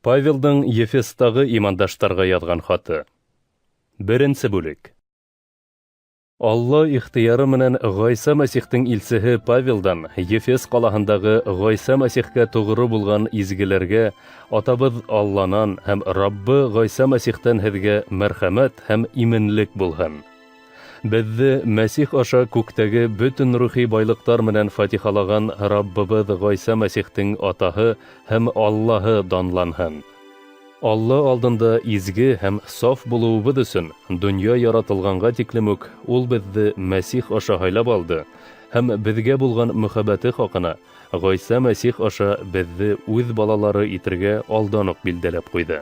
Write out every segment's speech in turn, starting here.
Павелдың Ефестағы имандаштарға яҙған хаты. Беренсе бүлек. Алла ихтыяры менән Гайса Мәсихтең илсеһе Павелдан Ефес ҡалаһындағы Гайса Мәсихкә туғры булған изгеләргә атабыҙ Алланан һәм Раббы Гайса Мәсихтән һеҙгә мәрхәмәт һәм именлек булһын. Беҙҙе Мәсих аша күктәге бөтөн рухи байлыҡтар менән фатихалаған Раббыбыҙ Гайса Мәсихтең атаһы һәм Аллаһы данланһын. Алла алдында изге һәм саф булыуыбыҙ өсөн донъя яратылғанға тиклем үк ул беҙҙе Мәсих аша һайлап алды һәм беҙгә булған мөхәббәте хаҡына Гайса Мәсих аша беҙҙе үҙ балалары итергә алдан уҡ билдәләп ҡуйҙы.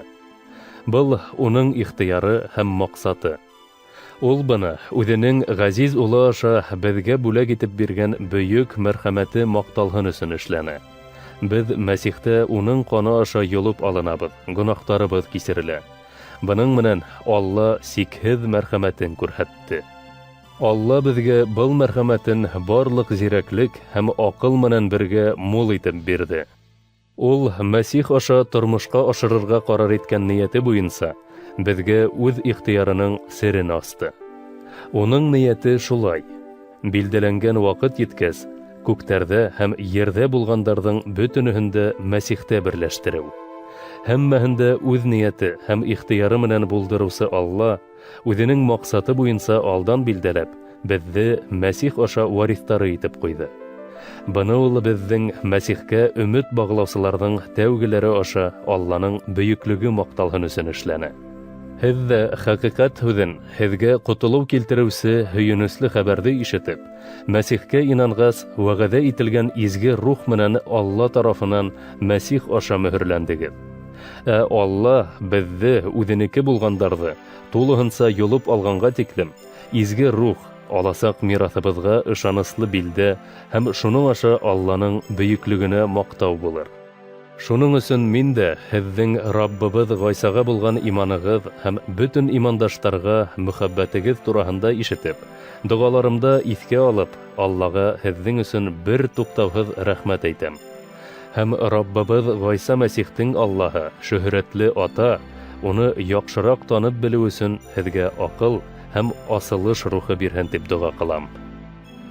Был уның ихтыяры һәм маҡсаты. Ул быны үҙенең ғәзиз улы аша беҙгә бүләк итеп биргән бөйөк мәрхәмәте маҡталһын өсөн эшләне. Беҙ Мәсихтә уның ҡаны аша йолоп алынабыҙ, гонаһтарыбыҙ кисерелә. Бының менән Алла сикһеҙ мәрхәмәтен күрһәтте. Алла беҙгә был мәрхәмәтен барлыҡ зирәклек һәм аҡыл менән бергә мул итеп бирҙе. Ул Мәсих аша тормошҡа ашырырға ҡарар иткән ниәте буйынса беҙгә үҙ ихтыярының серен асты. Уның ниәте шулай. Билдәләнгән ваҡыт еткәс, күктәрҙә һәм ерҙә булғандарҙың бөтөнөһөндә Мәсихтә берләштереү. Һәммәһендә үҙ ниәте һәм ихтыяры менән булдырыусы Алла, үҙенең маҡсаты буйынса алдан билдәләп, беҙҙе Мәсих аша вариҫтары итеп ҡуйҙы. Быны ул беҙҙең Мәсихкә өмөт бағлаусыларҙың тәүгеләре аша Алланың бөйөклөгө маҡталһын өсөн эшләне. Һеҙ ҙә хәҡиҡәт һүҙен, һеҙгә ҡотолоу килтереүсе һөйөнөслө хәбәрҙе ишетеп, Мәсихкә инанғас, вәғәҙә ителгән изге рух менән Алла тарафынан Мәсих аша мөһөрләндегеҙ. Ә Алла беҙҙе, үҙенеке булғандарҙы, тулыһынса йолоп алғанға тиклем, изге рух, аласаҡ мираҫыбыҙға ышаныслы билдә һәм шуның аша Алланың бөйөклөгөнә маҡтау булыр. Шуның өсөн мин дә һеҙҙең Раббыбыҙ Гайсаға булған иманығыҙ һәм бөтөн имандаштарға мөхәббәтегеҙ тураһында ишетеп, доғаларымда иҫкә алып, Аллаға һеҙҙең өсөн бер туҡтауһыҙ рәхмәт әйтәм. Һәм Раббыбыҙ Гайса Мәсихтең Аллаһы, шөһрәтле ата, уны яҡшыраҡ танып белеү өсөн һеҙгә аҡыл һәм асылыш рухы бирһен тип доға ҡылам.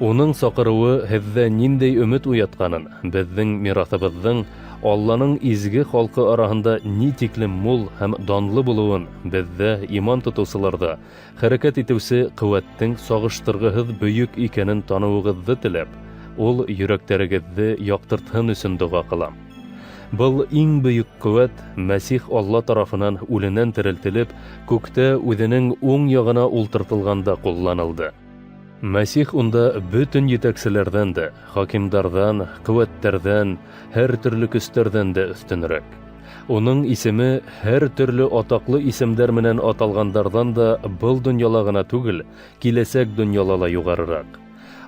Уның саҡырыуы һеҙҙә ниндәй өмөт уятҡанын, беҙҙең мираҫыбыҙҙың Алланың изге халҡы араһында ни тиклем мул һәм данлы булыуын беҙҙә иман тотоусыларҙа хәрәкәт итеүсе ҡеүәттең сағыштырғыһыҙ бөйөк икәнен таныуығыҙҙы теләп, ул йөрәктәрегеҙҙе яҡтыртһын өсөн доға ҡылам. Был иң бөйөк ҡеүәт Мәсих Алла тарафынан үленән терелтелеп, күктә үҙенең уң яғына ултыртылғанда ҡулланылды. Мәсих унда бөтөн етәкселәрҙән дә, хакимдарҙан, ҡеүәттәрҙән, һәр төрлө көстәрҙән дә өҫтөнөрәк. Уның исеме һәр төрлө атаҡлы исемдәр менән аталғандарҙан да был донъяла ғына түгел, киләсәк донъяла ла юғарыраҡ.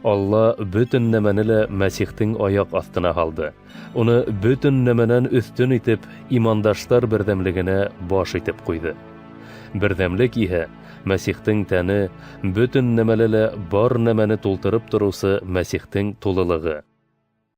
Алла бөтөн нәмәне лә Мәсихтең аяҡ аҫтына һалды. Уны бөтөн нәмәнән өҫтөн итеп, имандаштар берҙәмлегенә баш итеп ҡуйҙы. Берҙәмлек иһә Мәсихтең тәне, бөтөн нәмәлә лә бар нәмәне тултырып тороусы Мәсихтең тулылығы.